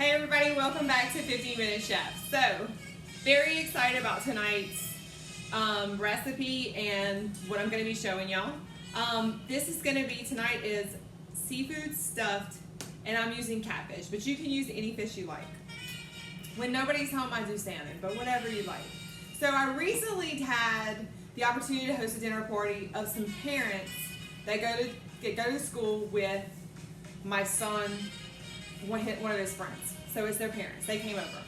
Hey everybody, welcome back to 15 Minute Chef. So, very excited about tonight's recipe and what I'm going to be showing y'all. This is going to be, tonight is seafood stuffed, and I'm using catfish, but you can use any fish you like. When nobody's home, I do salmon, but whatever you like. So I recently had the opportunity to host a dinner party of some parents that go to school with my son, one of his friends. So it's their parents. They came over.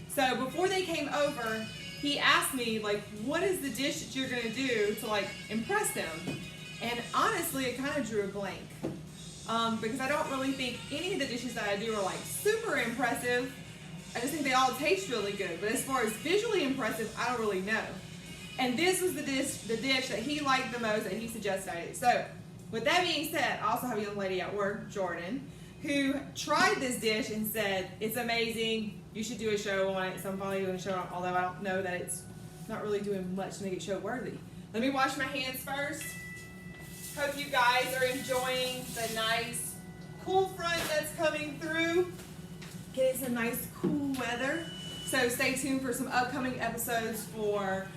So before they came over, he asked me, like, what is the dish that you're going to do to, like, impress them? And honestly, it kind of drew a blank. Because I don't really think any of the dishes that I do are, like, super impressive. I just think they all taste really good. But as far as visually impressive, I don't really know. And this was the dish that he liked the most and he suggested I do. So with that being said, I also have a young lady at work, Jordan, who tried this dish and said, it's amazing, you should do a show on it. So I'm probably doing a show on it, although I don't know that it's not really doing much to make it show worthy. Let me wash my hands first. Hope you guys are enjoying the nice cool front that's coming through. Getting some nice cool weather. So stay tuned for some upcoming episodes for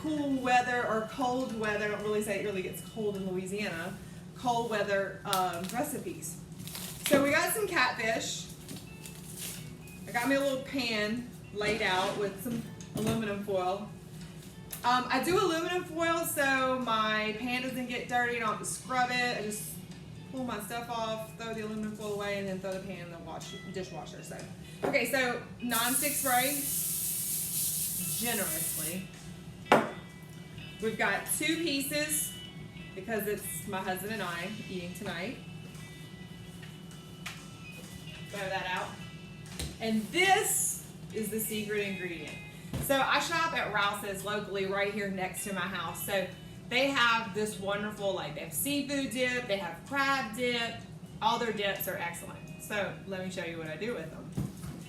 cool weather or cold weather. I don't really say it really gets cold in Louisiana. Cold weather recipes. So we got some catfish. I got me a little pan laid out with some aluminum foil. I do aluminum foil so my pan doesn't get dirty. I don't have to scrub it. I just pull my stuff off, throw the aluminum foil away, and then throw the pan in the dishwasher. So, okay, so non-stick spray, generously. We've got 2 pieces because it's my husband and I eating tonight. Throw that out. And this is the secret ingredient. So I shop at Rouses locally right here next to my house. So they have this wonderful, like, they have seafood dip, they have crab dip. All their dips are excellent. So let me show you what I do with them.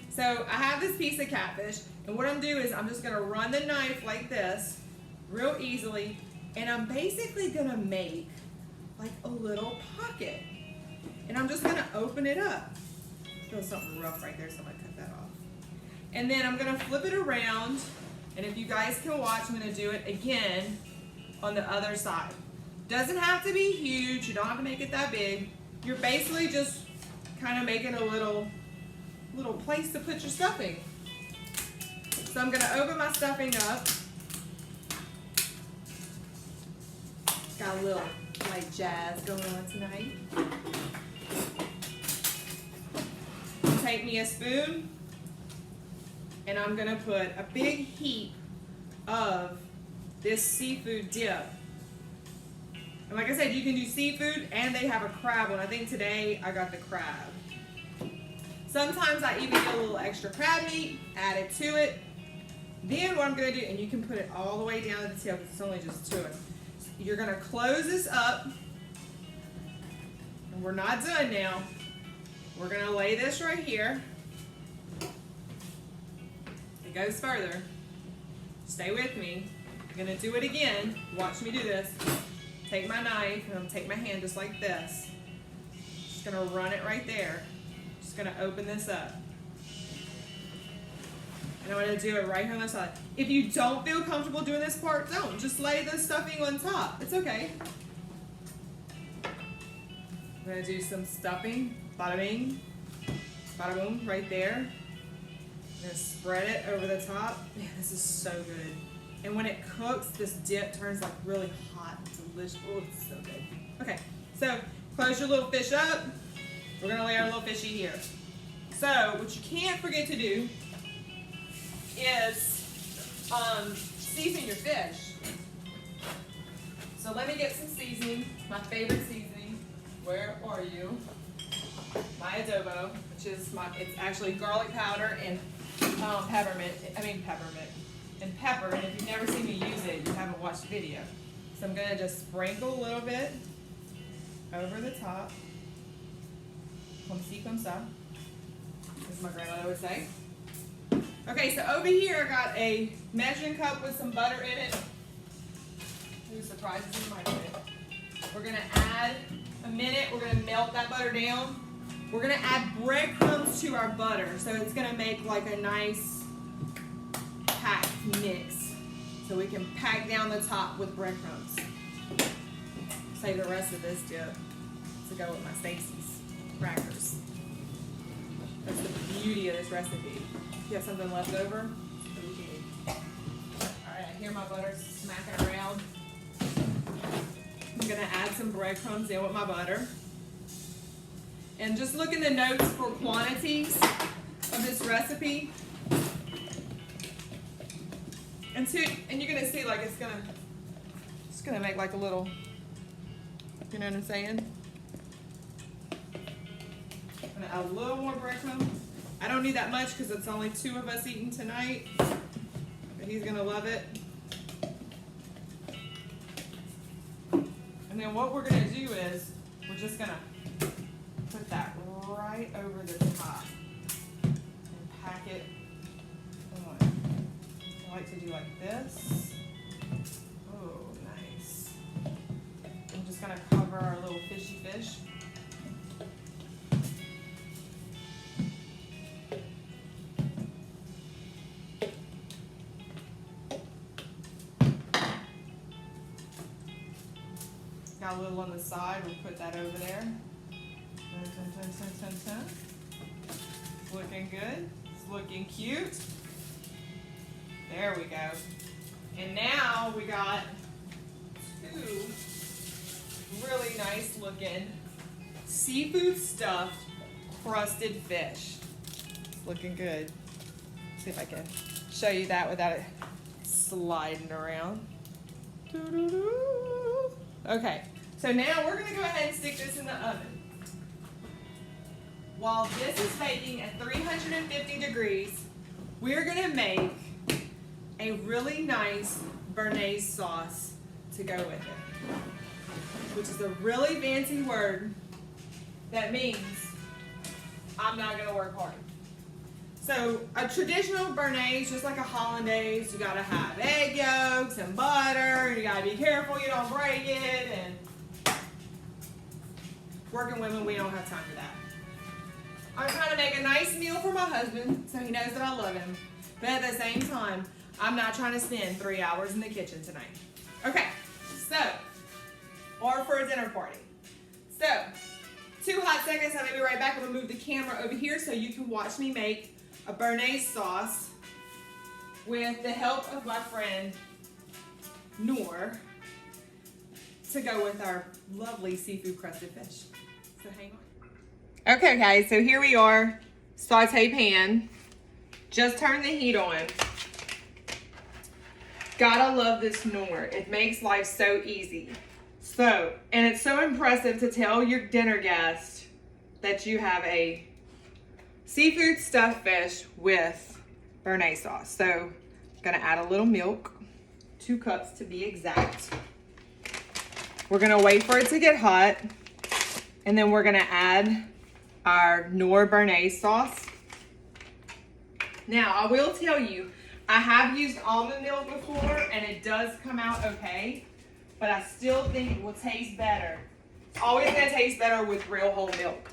So I have this piece of catfish, and what I'm doing is I'm just gonna run the knife like this, real easily, and I'm basically gonna make like a little pocket. And I'm just gonna open it up. There's something rough right there, so I'm gonna cut that off. And then I'm gonna flip it around, and if you guys can watch, I'm gonna do it again on the other side. Doesn't have to be huge, you don't have to make it that big. You're basically just kind of making a little place to put your stuffing. So I'm gonna open my stuffing up. Got a little light jazz going on tonight. Take me a spoon, and I'm gonna put a big heap of this seafood dip. And like I said, you can do seafood, and they have a crab one. I think today I got the crab. Sometimes I even get a little extra crab meat, add it to it. Then what I'm gonna do, and you can put it all the way down to the tail because it's only just 2 of us. You're gonna close this up, and we're not done now. We're gonna lay this right here. It goes further. Stay with me. I'm gonna do it again. Watch me do this. Take my knife, and I'm gonna take my hand just like this. Just gonna run it right there. Just gonna open this up. And I'm gonna do it right here on the side. If you don't feel comfortable doing this part, don't. Just lay the stuffing on top. It's okay. I'm gonna do some stuffing. Bada bing, bada boom, right there. I'm gonna spread it over the top. Man, this is so good. And when it cooks, this dip turns like really hot and delicious. Oh, it's so good. Okay, so close your little fish up. We're gonna lay our little fishy here. So what you can't forget to do is season your fish. So let me get some seasoning, my favorite seasoning. Where are you? My adobo, which is it's actually garlic powder and peppermint, and pepper, and if you've never seen me use it, you haven't watched the video. So I'm gonna just sprinkle a little bit over the top. Comme ci, comme ça, as my grandmother would say. Okay, so over here I got a measuring cup with some butter in it. Ooh, surprises in the microwave. We're gonna add a minute, we're gonna melt that butter down. We're gonna add breadcrumbs to our butter, so it's gonna make like a nice packed mix. So we can pack down the top with breadcrumbs. Save the rest of this dip to go with my Stacy's crackers. That's the beauty of this recipe. If you have something left over, it's okay. Alright, I hear my butter smacking around. I'm gonna add some breadcrumbs in with my butter. And just look in the notes for quantities of this recipe. And you're gonna see like it's gonna make like a little, you know what I'm saying? I'm gonna add a little more breadcrumbs. I don't need that much because it's only 2 of us eating tonight, but he's gonna love it. And then what we're gonna do is we're just gonna put that right over the top and pack it on. I like to do like this. Oh, nice. I'm just gonna cover our little fishy fish. Got a little on the side, we'll put that over there. It's looking good. It's looking cute. There we go. And now we got 2 really nice looking seafood stuffed crusted fish. It's looking good. Let's see if I can show you that without it sliding around. Okay, so now we're gonna go ahead and stick this in the oven. While this is baking at 350 degrees, we're gonna make a really nice Béarnaise sauce to go with it, which is a really fancy word that means I'm not gonna work hard. So a traditional Béarnaise, just like a hollandaise, you gotta have egg yolks and butter, and you gotta be careful you don't break it, and working women, we don't have time for that. I'm trying to make a nice meal for my husband so he knows that I love him, but at the same time, I'm not trying to spend 3 hours in the kitchen tonight. Okay, so, or for a dinner party. So, 2 hot seconds, I'll be right back. I'm gonna move the camera over here so you can watch me make a Béarnaise sauce with the help of my friend Knorr to go with our lovely seafood crusted fish. So hang on. Okay guys, so here we are, saute pan. Just turn the heat on. Gotta love this Knorr. It makes life so easy. So, and it's so impressive to tell your dinner guest that you have a seafood stuffed fish with Béarnaise sauce. So, I'm gonna add a little milk, 2 cups to be exact. We're gonna wait for it to get hot, and then we're gonna add our Knorr Béarnaise sauce. Now, I will tell you, I have used almond milk before, and it does come out okay, but I still think it will taste better. It's always gonna taste better with real whole milk.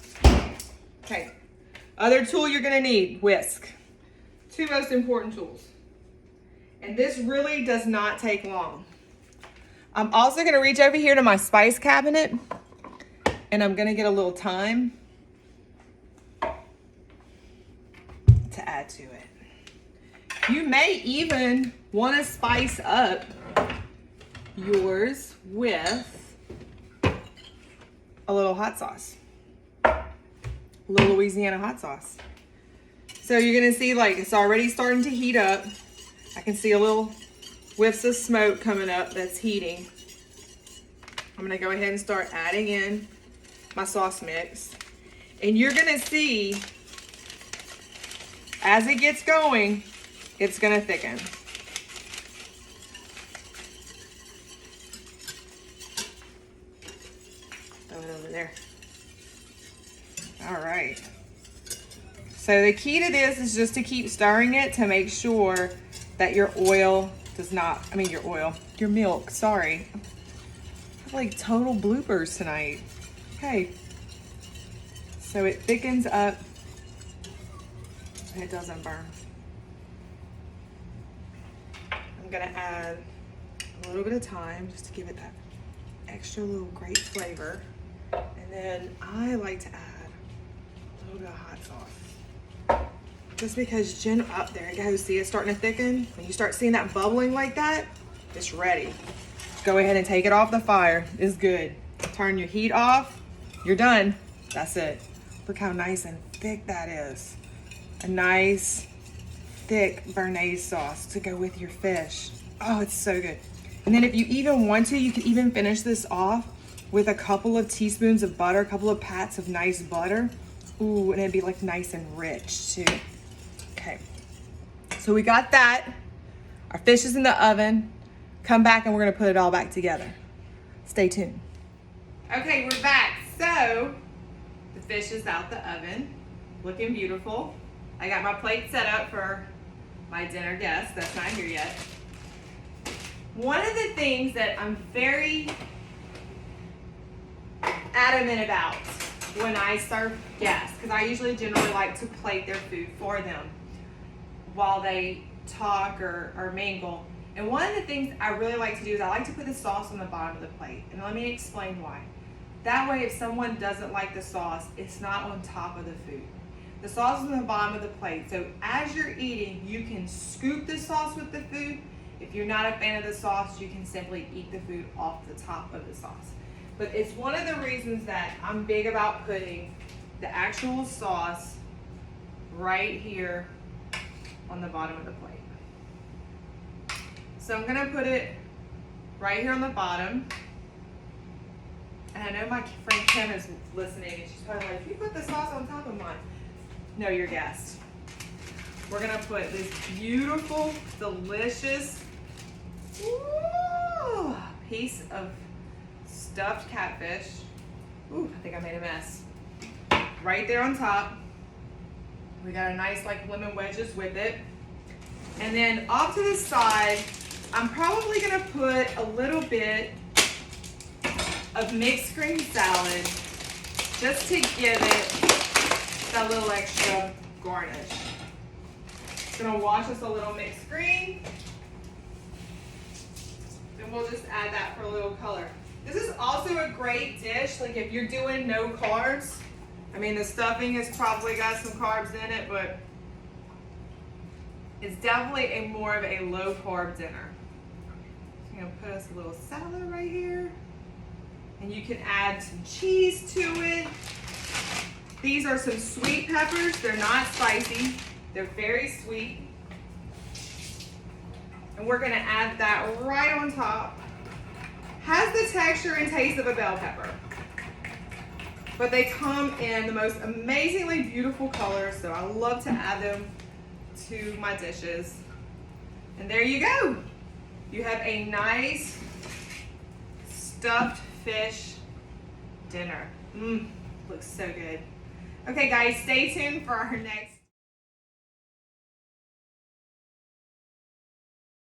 Okay, other tool you're gonna need, whisk. 2 most important tools. And this really does not take long. I'm also gonna reach over here to my spice cabinet, and I'm gonna get a little thyme to add to it. You may even want to spice up yours with a little hot sauce, a little Louisiana hot sauce. So you're gonna see like it's already starting to heat up. I can see a little whiffs of smoke coming up that's heating. I'm gonna go ahead and start adding in my sauce mix. And you're gonna see as it gets going, it's gonna thicken. Throw it over there. All right. So the key to this is just to keep stirring it to make sure that your oil does not, your milk, sorry. I have like total bloopers tonight. Okay. So so it thickens up and it doesn't burn. I'm gonna add a little bit of thyme just to give it that extra little great flavor. And then I like to add a little bit of hot sauce. Just because there it goes, see it's starting to thicken? When you start seeing that bubbling like that, it's ready. Go ahead and take it off the fire, it's good. Turn your heat off, you're done. That's it. Look how nice and thick that is. A nice, thick Béarnaise sauce to go with your fish. Oh, it's so good. And then if you even want to, you can even finish this off with a couple of teaspoons of butter, a couple of pats of nice butter. Ooh, and it'd be like nice and rich too. Okay, so we got that. Our fish is in the oven. Come back and we're gonna put it all back together. Stay tuned. Okay, we're back. So, the fish is out the oven, looking beautiful. I got my plate set up for my dinner guest that's not here yet. One of the things that I'm very adamant about when I serve guests, because I usually generally like to plate their food for them while they talk or mingle. And one of the things I really like to do is I like to put the sauce on the bottom of the plate. And let me explain why. That way, if someone doesn't like the sauce, it's not on top of the food. The sauce is on the bottom of the plate. So as you're eating, you can scoop the sauce with the food. If you're not a fan of the sauce, you can simply eat the food off the top of the sauce. But it's one of the reasons that I'm big about putting the actual sauce right here on the bottom of the plate. So I'm gonna put it right here on the bottom. And I know my friend Kim is listening and she's probably like, you put the sauce on top of mine. No, your guest. We're gonna put this beautiful, delicious piece of stuffed catfish. Ooh, I think I made a mess. Right there on top. We got a nice like lemon wedges with it. And then off to the side, I'm probably gonna put a little bit of mixed green salad just to give it that little extra garnish. Just gonna wash us a little mixed green. And we'll just add that for a little color. This is also a great dish, like if you're doing no carbs. I mean, the stuffing has probably got some carbs in it, but it's definitely more of a low carb dinner. So I'm gonna put us a little salad right here. And you can add some cheese to it. These are some sweet peppers. They're not spicy. They're very sweet. And we're gonna add that right on top. Has the texture and taste of a bell pepper. But they come in the most amazingly beautiful colors, so I love to add them to my dishes. And there you go. You have a nice stuffed fish dinner. Looks so good. Okay guys, stay tuned for our next